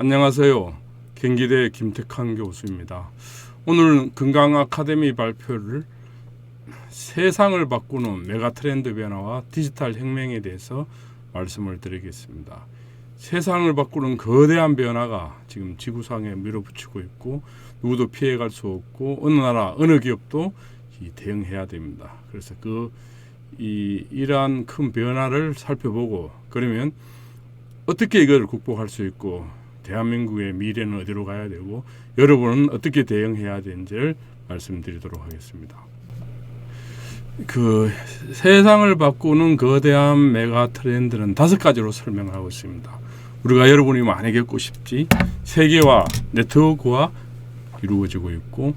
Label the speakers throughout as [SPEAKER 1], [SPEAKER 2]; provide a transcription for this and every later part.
[SPEAKER 1] 안녕하세요. 경기대 김택한 교수입니다. 오늘 건강 아카데미 발표를 세상을 바꾸는 메가트렌드 변화와 디지털 혁명에 대해서 말씀을 드리겠습니다. 세상을 바꾸는 거대한 변화가 지금 지구상에 밀어붙이고 있고 누구도 피해갈 수 없고 어느 나라 어느 기업도 대응해야 됩니다. 그래서 이러한 큰 변화를 살펴보고 그러면 어떻게 이걸 극복할 수 있고 대한민국의 미래는 어디로 가야 되고 여러분은 어떻게 대응해야 되는지를 말씀드리도록 하겠습니다. 세상을 바꾸는 거대한 메가 트렌드는 5가지로 설명하고 있습니다. 우리가 여러분이 많이 겪고 싶지 세계화 네트워크가 이루어지고 있고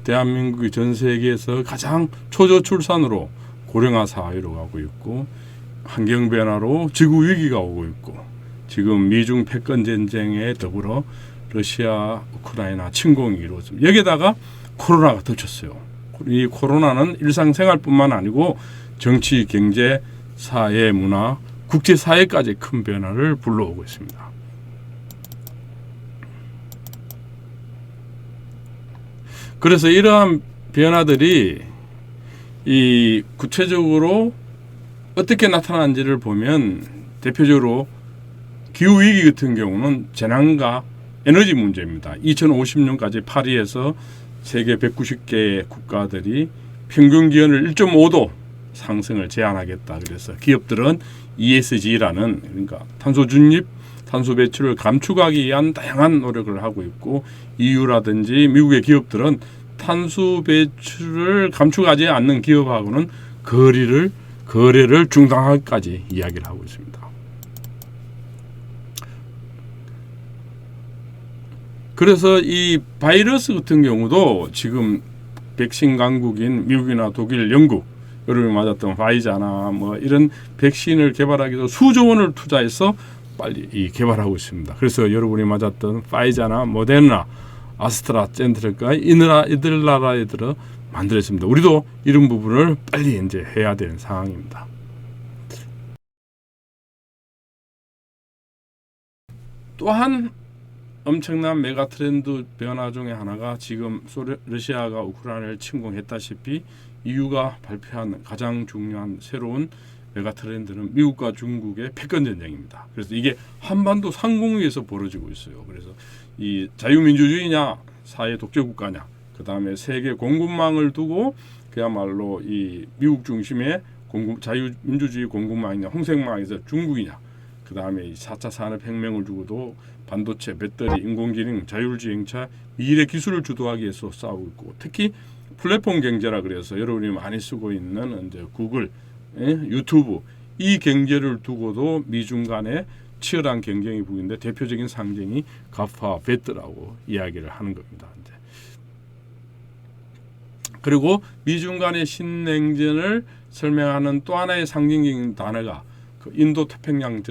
[SPEAKER 1] 대한민국이 전 세계에서 가장 초저출산으로 고령화 사회로 가고 있고 환경 변화로 지구 위기가 오고 있고 지금 미중 패권 전쟁에 더불어 러시아 우크라이나 침공이 이루어집니다. 여기다가 코로나가 덮쳤어요. 이 코로나는 일상생활뿐만 아니고 정치, 경제, 사회, 문화, 국제사회까지 큰 변화를 불러오고 있습니다. 그래서 이러한 변화들이 구체적으로 어떻게 나타나는지를 보면 대표적으로 기후위기 같은 경우는 재난과 에너지 문제입니다. 2050년까지 파리에서 세계 190개 국가들이 평균 기온을 1.5도 상승을 제한하겠다. 그래서 기업들은 ESG라는 그러니까 탄소 중립, 탄소 배출을 감축하기 위한 다양한 노력을 하고 있고 EU라든지 미국의 기업들은 탄소 배출을 감축하지 않는 기업하고는 거래를 중단하기까지 이야기를 하고 있습니다. 그래서 이 바이러스 같은 경우도 지금 백신 강국인 미국이나 독일, 영국 여러분이 맞았던 화이자나 뭐 이런 백신을 개발하기도 수조 원을 투자해서 빨리 개발하고 있습니다. 그래서 여러분이 맞았던 파이자나 모데르나, 아스트라제네카 이들 나라에 들어 만들었습니다. 우리도 이런 부분을 빨리 이제 해야 되는 상황입니다. 또한 엄청난 메가 트렌드 변화 중에 하나가 지금 러시아가 우크라이나를 침공했다시피 EU가 발표한 가장 중요한 새로운 메가 트렌드는 미국과 중국의 패권 전쟁입니다. 그래서 이게 한반도 상공위에서 벌어지고 있어요. 그래서 이 자유민주주의냐 사회 독재 국가냐 그 다음에 세계 공급망을 두고 그야말로 이 미국 중심의 자유민주주의 공급망이냐 홍색망에서 중국이냐 그 다음에 4차 산업혁명을 두고도 반도체, 배터리, 인공지능, 자율주행차, 미래 기술을 주도하기 위해서 싸우고 있고 특히 플랫폼 경제라 그래서 여러분이 많이 쓰고 있는 이제 구글, 유튜브 이 경제를 두고도 미중 간에 치열한 경쟁이 부인데 대표적인 상징이 가파, 베트라고 이야기를 하는 겁니다. 이제. 그리고 미중 간의 신냉전을 설명하는 또 하나의 상징적인 단어가 인도 태평양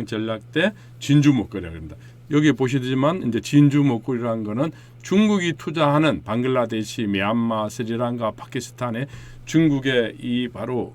[SPEAKER 1] 전략 때 진주 목걸이라고 합니다. 여기 보시지만 이제 진주 목걸이라는 거는 중국이 투자하는 방글라데시, 미얀마, 스리랑카, 파키스탄에 중국의 이 바로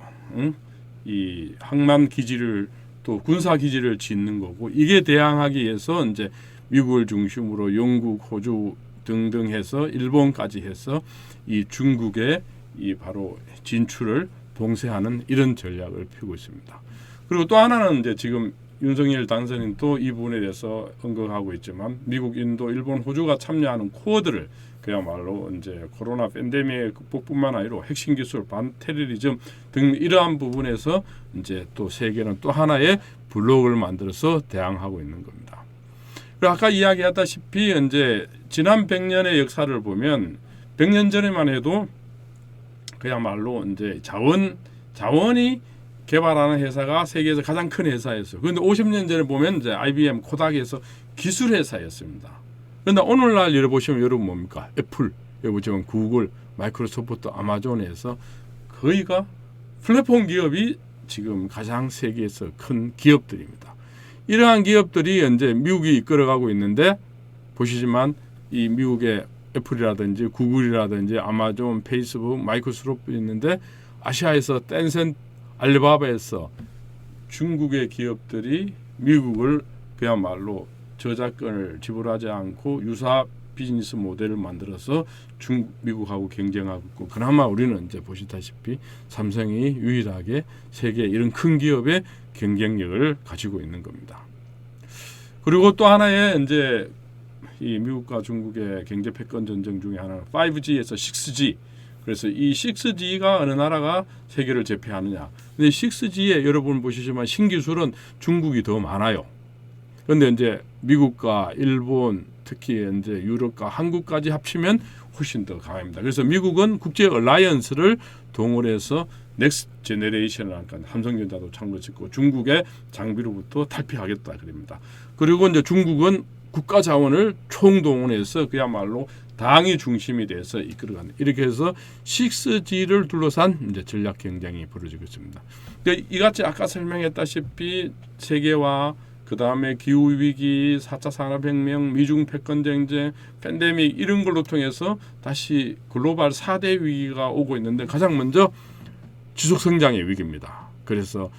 [SPEAKER 1] 이 항만 기지를 또 군사 기지를 짓는 거고 이게 대항하기 위해서 이제 미국을 중심으로 영국, 호주 등등 해서 일본까지 해서 이 중국의 이 바로 진출을 봉쇄하는 이런 전략을 펴고 있습니다. 그리고 또 하나는 이제 지금 윤석열 당선인 또 이 부분에 대해서 언급하고 있지만 미국, 인도, 일본, 호주가 참여하는 코어들을 그야말로 이제 코로나 팬데믹 극복뿐만 아니라 핵심 기술, 반테러리즘 등 이러한 부분에서 이제 또 세계는 또 하나의 블록을 만들어서 대항하고 있는 겁니다. 그리고 아까 이야기했다시피 이제 지난 100년의 역사를 보면 100년 전에만 해도 그야말로 이제 자원이 개발하는 회사가 세계에서 가장 큰 회사였어요. 그런데 50년 전에 보면 이제 IBM, 코닥에서 기술 회사였습니다. 그런데 오늘날 여러분 보시면 여러분 뭡니까? 애플, 여기 보시면 구글, 마이크로소프트, 아마존에서 거의가 플랫폼 기업이 지금 가장 세계에서 큰 기업들입니다. 이러한 기업들이 이제 미국이 이끌어가고 있는데 보시지만 이 미국의 애플이라든지 구글이라든지 아마존, 페이스북, 마이크로소프트 있는데 아시아에서 댄센트, 알리바바에서 중국의 기업들이 미국을 그야말로 저작권을 지불하지 않고 유사 비즈니스 모델을 만들어서 미국하고 경쟁하고 있고, 그나마 우리는 이제 보시다시피 삼성이 유일하게 세계 이런 큰 기업의 경쟁력을 가지고 있는 겁니다. 그리고 또 하나의 이제 이 미국과 중국의 경제 패권 전쟁 중에 하나는 5G에서 6G. 그래서 이 6G가 어느 나라가 세계를 제패하느냐. 근데 6G에 여러분 보시지만 신기술은 중국이 더 많아요. 그런데 이제 미국과 일본, 특히 이제 유럽과 한국까지 합치면 훨씬 더 강합니다. 그래서 미국은 국제 얼라이언스를 동원해서 넥스트 제너레이션을 하니까 삼성전자도 참고 짓고 중국의 장비로부터 탈피하겠다 그럽니다. 그리고 이제 중국은 국가 자원을 총동원해서 그야말로 당이 중심이 돼서 이끌어가는, 이렇게 해서 6G를 둘러싼 이제 전략 경쟁이 벌어지고 있습니다. 그러니까 이같이 아까 설명했다시피 세계화, 그 다음에 기후위기, 4차 산업혁명, 미중 패권 전쟁, 팬데믹 이런 걸로 통해서 다시 글로벌 4대 위기가 오고 있는데 가장 먼저 지속성장의 위기입니다. 그래서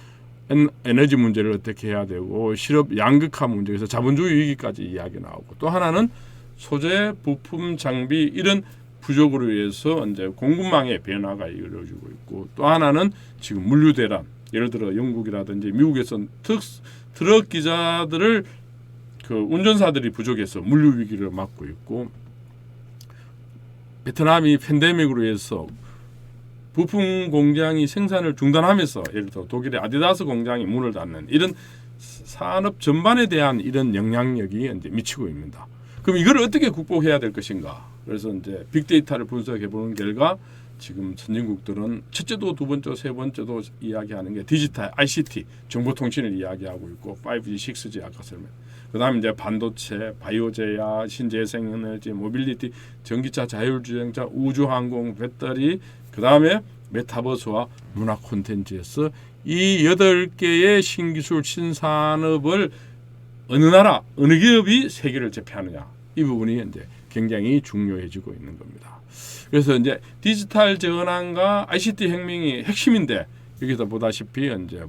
[SPEAKER 1] 에너지 문제를 어떻게 해야 되고 실업 양극화 문제에서 자본주의 위기까지 이야기 나오고, 또 하나는 소재, 부품, 장비 이런 부족으로 인해서 이제 공급망의 변화가 이루어지고 있고, 또 하나는 지금 물류 대란, 예를 들어 영국이라든지 미국에서 트럭 기사들을 운전사들이 부족해서 물류 위기를 맞고 있고, 베트남이 팬데믹으로 해서 부품 공장이 생산을 중단하면서 예를 들어 독일의 아디다스 공장이 문을 닫는 이런 산업 전반에 대한 이런 영향력이 이제 미치고 있습니다. 그럼 이걸 어떻게 극복해야 될 것인가? 그래서 이제 빅데이터를 분석해 보는 결과 지금 선진국들은 첫째도 두 번째, 세 번째도 이야기하는 게 디지털 ICT 정보통신을 이야기하고 있고 5G, 6G 아까 설명. 그다음에 이제 반도체, 바이오제약, 신재생에너지, 모빌리티, 전기차, 자율주행차, 우주항공, 배터리, 그다음에 메타버스와 문화 콘텐츠에서 이 8개의 신기술 신산업을 어느 나라, 어느 기업이 세계를 제패하느냐, 이 부분이 이제 굉장히 중요해지고 있는 겁니다. 그래서 이제 디지털 전환과 ICT 혁명이 핵심인데, 여기서 보다시피 이제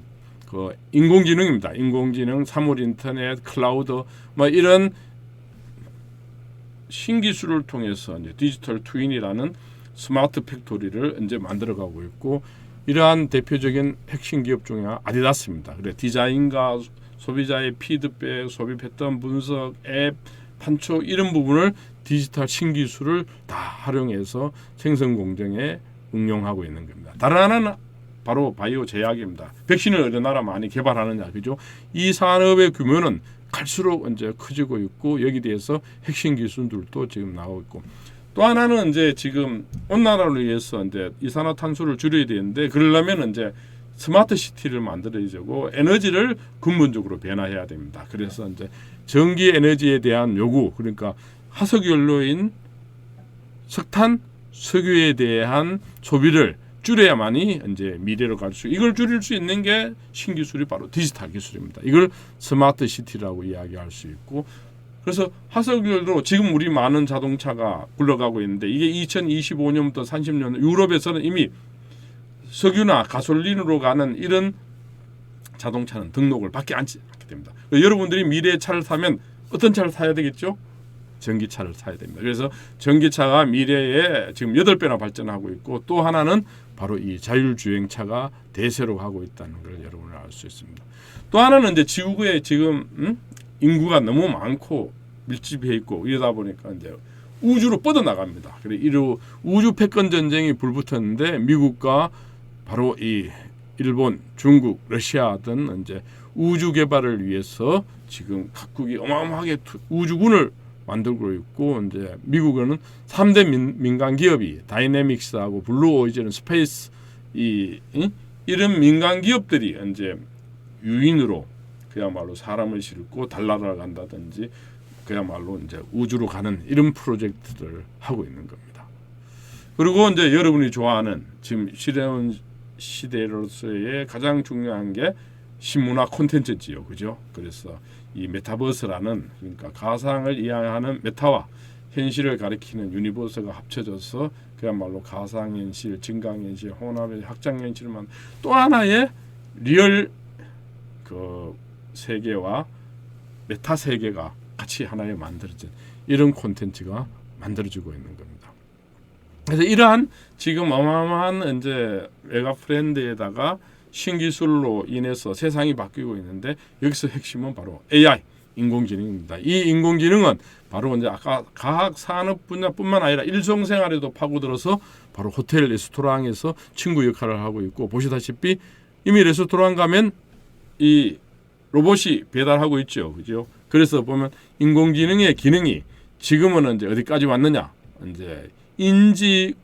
[SPEAKER 1] 그 인공지능입니다. 인공지능, 사물 인터넷, 클라우드 뭐 이런 신기술을 통해서 이제 디지털 트윈이라는 스마트 팩토리를 이제 만들어가고 있고, 이러한 대표적인 핵심 기업 중에 아디다스입니다. 그래 디자인과 소비자의 피드백, 소비 패턴 분석, 앱 판촉 이런 부분을 디지털 신기술을 다 활용해서 생성 공정에 응용하고 있는 겁니다. 다른 하나는 바로 바이오 제약입니다. 백신을 어느 나라 많이 개발하느냐, 그죠? 이 산업의 규모는 갈수록 이제 커지고 있고, 여기 대해서 핵심 기술들도 지금 나오고 있고, 또 하나는 이제 지금 온난화를 위해서 이제 이산화탄소를 줄여야 되는데, 그러려면 이제 스마트 시티를 만들어야 되고 에너지를 근본적으로 변화해야 됩니다. 그래서 이제 전기 에너지에 대한 요구, 그러니까 화석연료인 석탄, 석유에 대한 소비를 줄여야만이 이제 미래로 갈 수, 이걸 줄일 수 있는 게 신기술이 바로 디지털 기술입니다. 이걸 스마트 시티라고 이야기할 수 있고, 그래서 화석연료로 지금 우리 많은 자동차가 굴러가고 있는데, 이게 2025년부터 30년 유럽에서는 이미 석유나 가솔린으로 가는 이런 자동차는 등록을 받지 않게 됩니다. 여러분들이 미래의 차를 사면 어떤 차를 사야 되겠죠? 전기차를 사야 됩니다. 그래서 전기차가 미래에 지금 8배나 발전하고 있고, 또 하나는 바로 이 자율주행차가 대세로 가고 있다는 걸 여러분은 알 수 있습니다. 또 하나는 이제 지구에 지금 인구가 너무 많고 밀집해 있고 이러다 보니까 이제 우주로 뻗어나갑니다. 그래서 이로 우주 패권 전쟁이 불붙었는데, 미국과 바로 이 일본, 중국, 러시아 등 이제 우주 개발을 위해서 지금 각국이 어마어마하게 우주군을 만들고 있고, 이제 미국은 3대 민간 기업이 다이내믹스하고 블루 오리진, 스페이스 이런 민간 기업들이 이제 유인으로 그야말로 사람을 싣고 달나라를 간다든지 그야말로 이제 우주로 가는 이런 프로젝트를 하고 있는 겁니다. 그리고 이제 여러분이 좋아하는 지금 시대로서의 가장 중요한 게 신문화 콘텐츠지요, 그죠? 그래서 이 메타버스라는, 그러니까 가상을 이해하는 메타와 현실을 가리키는 유니버스가 합쳐져서 그야말로 가상현실, 증강현실, 혼합의 확장현실만 또 하나의 리얼 그 세계와 메타 세계가 같이 하나에 만들어진 이런 콘텐츠가 만들어지고 있는 겁니다. 그래서 이러한 지금 어마어마한 이제 메가 트렌드에다가 신기술로 인해서 세상이 바뀌고 있는데 여기서 핵심은 바로 AI, 인공지능입니다. 이 인공지능은 바로 이제 아까 과학 산업 분야뿐만 아니라 일상생활에도 파고들어서 바로 호텔 레스토랑에서 친구 역할을 하고 있고, 보시다시피 이미 레스토랑 가면 이 로봇이 배달하고 있죠, 그죠? 그래서 보면 인공지능의 기능이 지금은 이제 어디까지 왔느냐? 이제 인지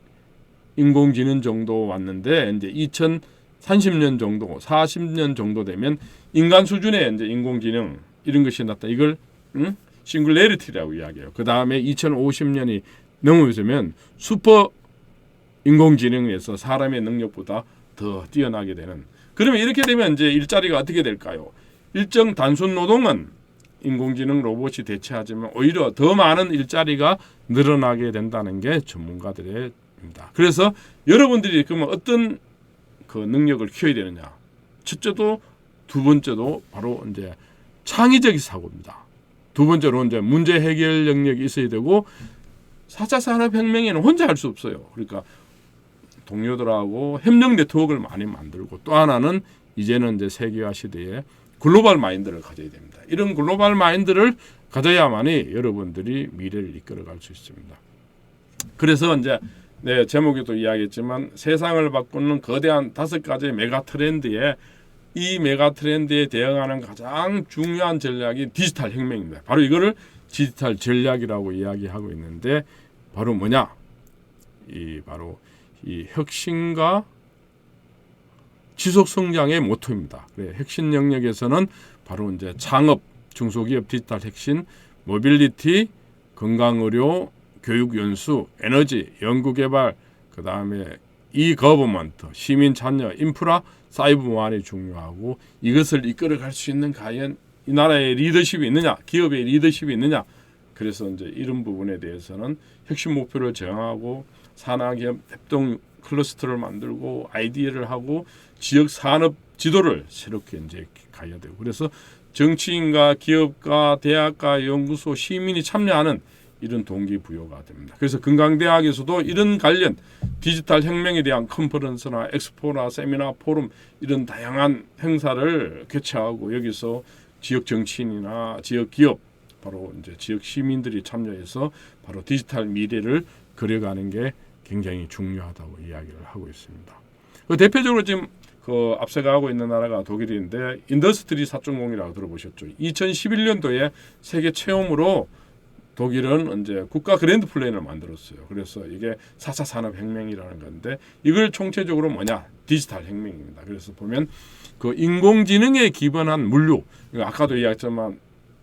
[SPEAKER 1] 인공지능 정도 왔는데 이제 2030년 정도, 40년 정도 되면 인간 수준의 이제 인공지능 이런 것이 나타. 이걸 싱글레리티라고 이야기해요. 그 다음에 2050년이 넘어서면 슈퍼 인공지능에서 사람의 능력보다 더 뛰어나게 되는. 그러면 이렇게 되면 이제 일자리가 어떻게 될까요? 일정 단순 노동은 인공지능 로봇이 대체하지만 오히려 더 많은 일자리가 늘어나게 된다는 게 전문가들입니다. 그래서 여러분들이 그러면 어떤 그 능력을 키워야 되느냐? 첫째도 두 번째도 바로 이제 창의적인 사고입니다. 두 번째로 이제 문제 해결 능력이 있어야 되고, 4차 산업혁명에는 혼자 할 수 없어요. 그러니까 동료들하고 협력 네트워크를 많이 만들고, 또 하나는 이제는 이제 세계화 시대에 글로벌 마인드를 가져야 됩니다. 이런 글로벌 마인드를 가져야만이 여러분들이 미래를 이끌어갈 수 있습니다. 그래서 이제 제목에도 이야기했지만 세상을 바꾸는 거대한 5가지 메가 트렌드에 이 메가 트렌드에 대응하는 가장 중요한 전략이 디지털 혁명입니다. 바로 이거를 디지털 전략이라고 이야기하고 있는데, 바로 뭐냐? 바로 이 혁신과 지속 성장의 모토입니다. 혁신 영역에서는 바로 이제 창업, 중소기업 디지털 혁신, 모빌리티, 건강의료, 교육 연수, 에너지, 연구개발, 그 다음에 이거버먼트, 시민 참여, 인프라, 사이버 보안이 중요하고, 이것을 이끌어갈 수 있는 과연 이 나라의 리더십이 있느냐, 기업의 리더십이 있느냐. 그래서 이제 이런 부분에 대해서는 혁신 목표를 정하고 산하기업 협동 클러스터를 만들고 아이디어를 하고 지역 산업 지도를 새롭게 이제 가야 되고, 그래서 정치인과 기업가, 대학가, 연구소, 시민이 참여하는 이런 동기부여가 됩니다. 그래서 건강대학에서도 이런 관련 디지털 혁명에 대한 컨퍼런스나 엑스포나 세미나, 포럼 이런 다양한 행사를 개최하고, 여기서 지역 정치인이나 지역 기업, 바로 이제 지역 시민들이 참여해서 바로 디지털 미래를 그려가는 게 굉장히 중요하다고 이야기를 하고 있습니다. 대표적으로 지금 그 앞서가고 있는 나라가 독일인데, 인더스트리 4.0이라고 들어보셨죠? 2011년도에 세계 처음으로 독일은 이제 국가 그랜드 플랜을 만들었어요. 그래서 이게 4차 산업혁명이라는 건데, 이걸 총체적으로 뭐냐? 디지털 혁명입니다. 그래서 보면 그 인공지능에 기반한 물류, 아까도 이야기했지만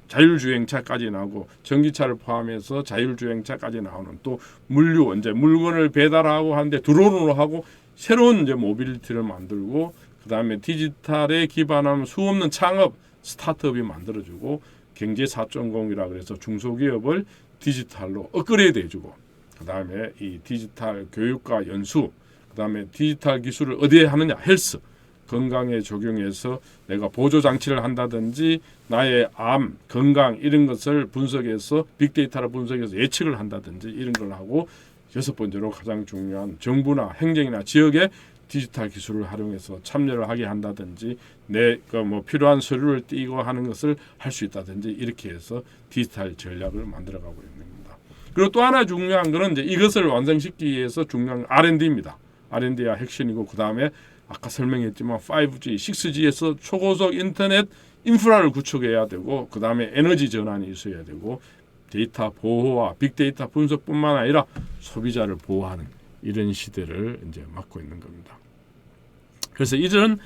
[SPEAKER 1] 자율주행차까지 나오고 전기차를 포함해서 자율주행차까지 나오는, 또 물류, 이제 물건을 배달하고 하는데 드론으로 하고 새로운 이제 모빌리티를 만들고, 그 다음에 디지털에 기반한 수없는 창업 스타트업이 만들어지고, 경제 4.0이라 그래서 중소기업을 디지털로 업그레이드 해주고, 그 다음에 이 디지털 교육과 연수, 그 다음에 디지털 기술을 어디에 하느냐? 헬스, 건강에 적용해서 내가 보조장치를 한다든지 나의 암, 건강 이런 것을 분석해서 빅데이터를 분석해서 예측을 한다든지 이런 걸 하고, 6번째로 가장 중요한 정부나 행정이나 지역의 디지털 기술을 활용해서 참여를 하게 한다든지, 내가 뭐 필요한 서류를 띄고 하는 것을 할 수 있다든지, 이렇게 해서 디지털 전략을 만들어가고 있는 겁니다. 그리고 또 하나 중요한 것은 이제 이것을 완성시키기 위해서 중요한 R&D입니다. R&D가 핵심이고, 그 다음에 아까 설명했지만 5G, 6G에서 초고속 인터넷 인프라를 구축해야 되고, 그 다음에 에너지 전환이 있어야 되고, 데이터 보호와 빅데이터 분석뿐만 아니라 소비자를 보호하는 이런 시대를 이제 맞고 있는 겁니다. 그래서 이런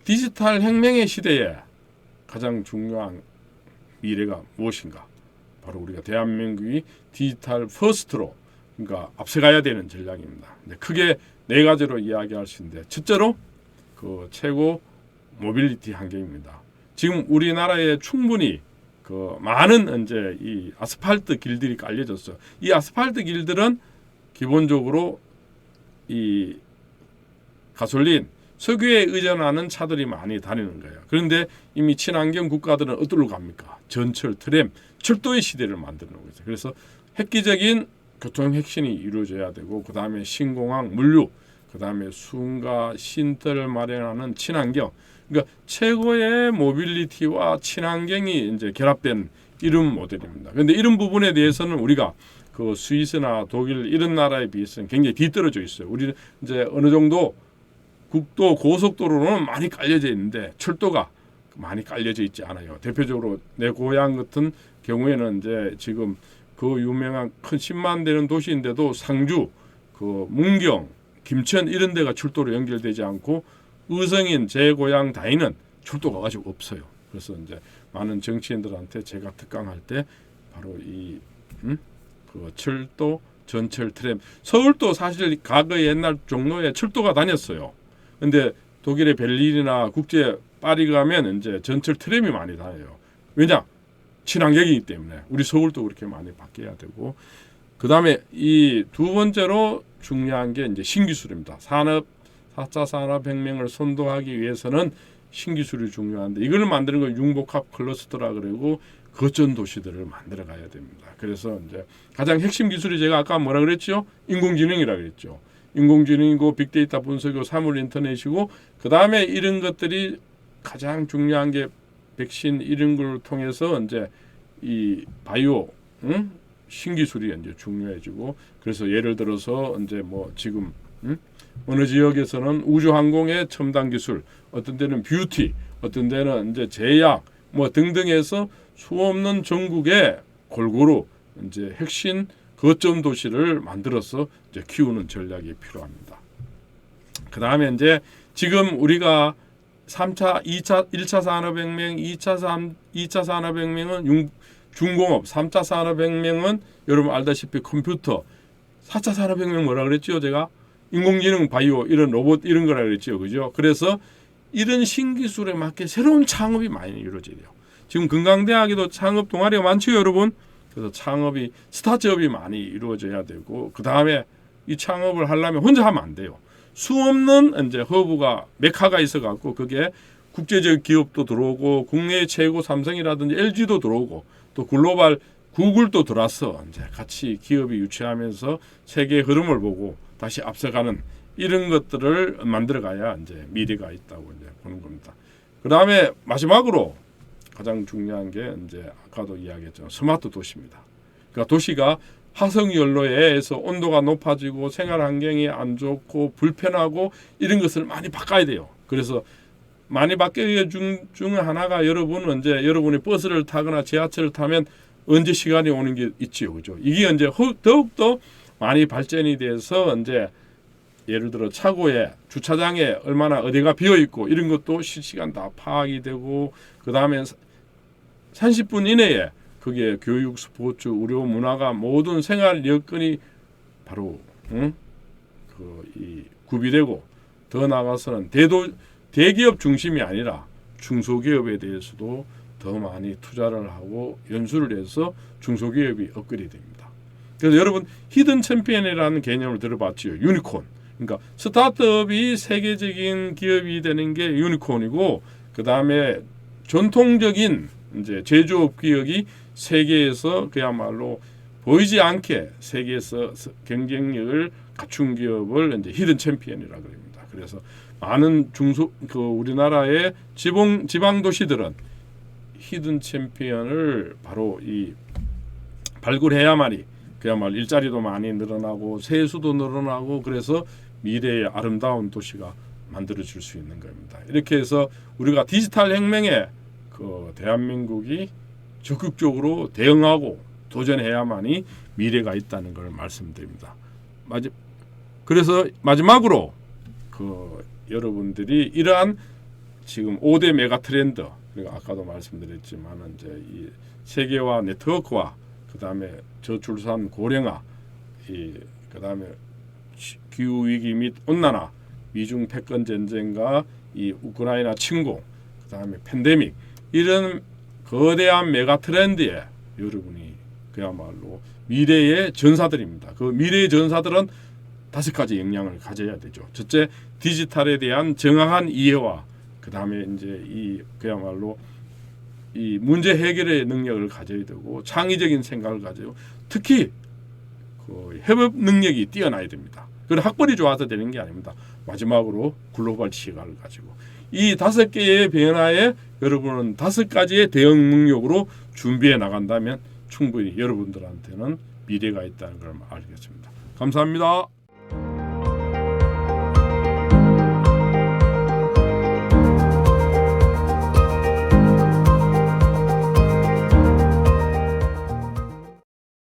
[SPEAKER 1] 디지털 혁명의 시대에 가장 중요한 미래가 무엇인가? 바로 우리가 대한민국이 디지털 퍼스트로, 그러니까 앞서가야 되는 전략입니다. 크게 4가지로 이야기할 수 있는데, 첫째로 그 최고 모빌리티 환경입니다. 지금 우리나라에 충분히 그 많은 이제 이 아스팔트 길들이 깔려졌어요. 이 아스팔트 길들은 기본적으로 이 가솔린, 석유에 의존하는 차들이 많이 다니는 거예요. 그런데 이미 친환경 국가들은 어디로 갑니까? 전철, 트램, 철도의 시대를 만드는 거죠. 그래서 획기적인 교통 혁신이 이루어져야 되고 그 다음에 신공항, 물류, 그 다음에 수은과 쉼터를 마련하는 친환경. 그러니까 최고의 모빌리티와 친환경이 이제 결합된 이런 모델입니다. 그런데 이런 부분에 대해서는 우리가 그 스위스나 독일 이런 나라에 비해서는 굉장히 뒤떨어져 있어요. 우리는 이제 어느 정도 국도 고속도로는 많이 깔려져 있는데 철도가 많이 깔려져 있지 않아요. 대표적으로 내 고향 같은 경우에는 이제 지금 그 유명한 큰 10만 되는 도시인데도 상주, 그 문경, 김천 이런 데가 철도로 연결되지 않고 의성인 제 고향 다이는 철도가 아직 없어요. 그래서 이제 많은 정치인들한테 제가 특강할 때 바로 이 그 철도, 전철, 트램. 서울도 사실 과거 옛날 종로에 철도가 다녔어요. 근데 독일의 베를린이나 국제 파리 가면 이제 전철 트램이 많이 다녀요. 왜냐? 친환경이기 때문에. 우리 서울도 그렇게 많이 바뀌어야 되고. 그다음에 이 두 번째로 중요한 게 이제 신기술입니다. 4차 산업혁명을 선도하기 위해서는 신기술이 중요한데 이걸 만드는 걸 융복합 클러스터라 그러고 거점 도시들을 만들어 가야 됩니다. 그래서 이제 가장 핵심 기술이 제가 아까 뭐라 그랬죠? 인공지능이라 그랬죠. 인공지능이고 빅데이터 분석이고 사물 인터넷이고 그 다음에 이런 것들이 가장 중요한 게 백신 이런 걸 통해서 이제 이 바이오 신기술이 이제 중요해지고 그래서 예를 들어서 이제 뭐 지금 어느 지역에서는 우주항공의 첨단 기술, 어떤 데는 뷰티, 어떤 데는 이제 제약 뭐 등등해서 수없는 전국에 골고루 이제 핵심 거점 도시를 만들어서 이제 키우는 전략이 필요합니다. 그 다음에 이제 지금 우리가 3차, 1차 산업혁명, 2차 산업혁명은 중공업, 3차 산업혁명은 여러분 알다시피 컴퓨터, 4차 산업혁명 뭐라 그랬죠? 제가 인공지능, 바이오 이런 로봇 이런 거라 그랬죠, 그죠? 그래서 이런 신기술에 맞게 새로운 창업이 많이 이루어져야 돼요. 지금 건강대학에도 창업 동아리가 많죠, 여러분. 그래서 창업이 스타트업이 많이 이루어져야 되고 그 다음에 이 창업을 하려면 혼자 하면 안 돼요. 수없는 이제 허브가 메카가 있어갖고 그게 국제적 기업도 들어오고 국내 최고 삼성이라든지 LG도 들어오고 또 글로벌 구글도 들어와서 이제 같이 기업이 유치하면서 세계의 흐름을 보고 다시 앞서가는 이런 것들을 만들어가야 이제 미래가 있다고 이제 보는 겁니다. 그 다음에 마지막으로 가장 중요한 게 이제 아까도 이야기했죠. 스마트 도시입니다. 그러니까 도시가 화석연료에 의해서 온도가 높아지고 생활 환경이 안 좋고 불편하고 이런 것을 많이 바꿔야 돼요. 그래서 많이 바뀌는 중 하나가 여러분은 이제 여러분이 버스를 타거나 지하철을 타면 언제 시간이 오는 게 있지요, 그죠? 이게 이제 더욱더 많이 발전이 돼서 이제 예를 들어 차고에 주차장에 얼마나 어디가 비어 있고 이런 것도 실시간 다 파악이 되고 그 다음에 30분 이내에 그게 교육, 스포츠, 의료, 문화가 모든 생활 여건이 바로 이 구비되고 더 나아가서는 대기업 중심이 아니라 중소기업에 대해서도 더 많이 투자를 하고 연수를 해서 중소기업이 업그레이드됩니다. 그래서 여러분 히든 챔피언이라는 개념을 들어봤죠. 유니콘. 그러니까 스타트업이 세계적인 기업이 되는 게 유니콘이고 그 다음에 전통적인 이제 제조업 기업이 세계에서 그야말로 보이지 않게 세계에서 경쟁력을 갖춘 기업을 이제 히든 챔피언이라 그럽니다. 그래서 많은 우리나라의 지방 도시들은 히든 챔피언을 바로 이 발굴해야만이 그야말로 일자리도 많이 늘어나고 세수도 늘어나고 그래서 미래의 아름다운 도시가 만들어질 수 있는 겁니다. 이렇게 해서 우리가 디지털 혁명에 그 대한민국이 적극적으로 대응하고 도전해야만이 미래가 있다는 걸 말씀드립니다. 그래서 마지막으로 그 여러분들이 이러한 지금 5대 메가 트렌드 그리고 아까도 말씀드렸지만 이제 이 세계화 네트워크와 그다음에 저출산 고령화 그다음에 기후 위기 및 온난화 미중 패권 전쟁과 이 우크라이나 침공 그다음에 팬데믹 이런 거대한 메가 트렌드에 여러분이 그야말로 미래의 전사들입니다. 그 미래의 전사들은 5가지 역량을 가져야 되죠. 첫째, 디지털에 대한 정확한 이해와 그 다음에 이제 이 그야말로 이 문제 해결의 능력을 가져야 되고 창의적인 생각을 가져요. 특히 그 협업 능력이 뛰어나야 됩니다. 그건 학벌이 좋아서 되는 게 아닙니다. 마지막으로 글로벌 시각을 가지고 이 5개의 변화에 여러분은 5가지의 대응 능력으로 준비해 나간다면 충분히 여러분들한테는 미래가 있다는 걸 알겠습니다. 감사합니다.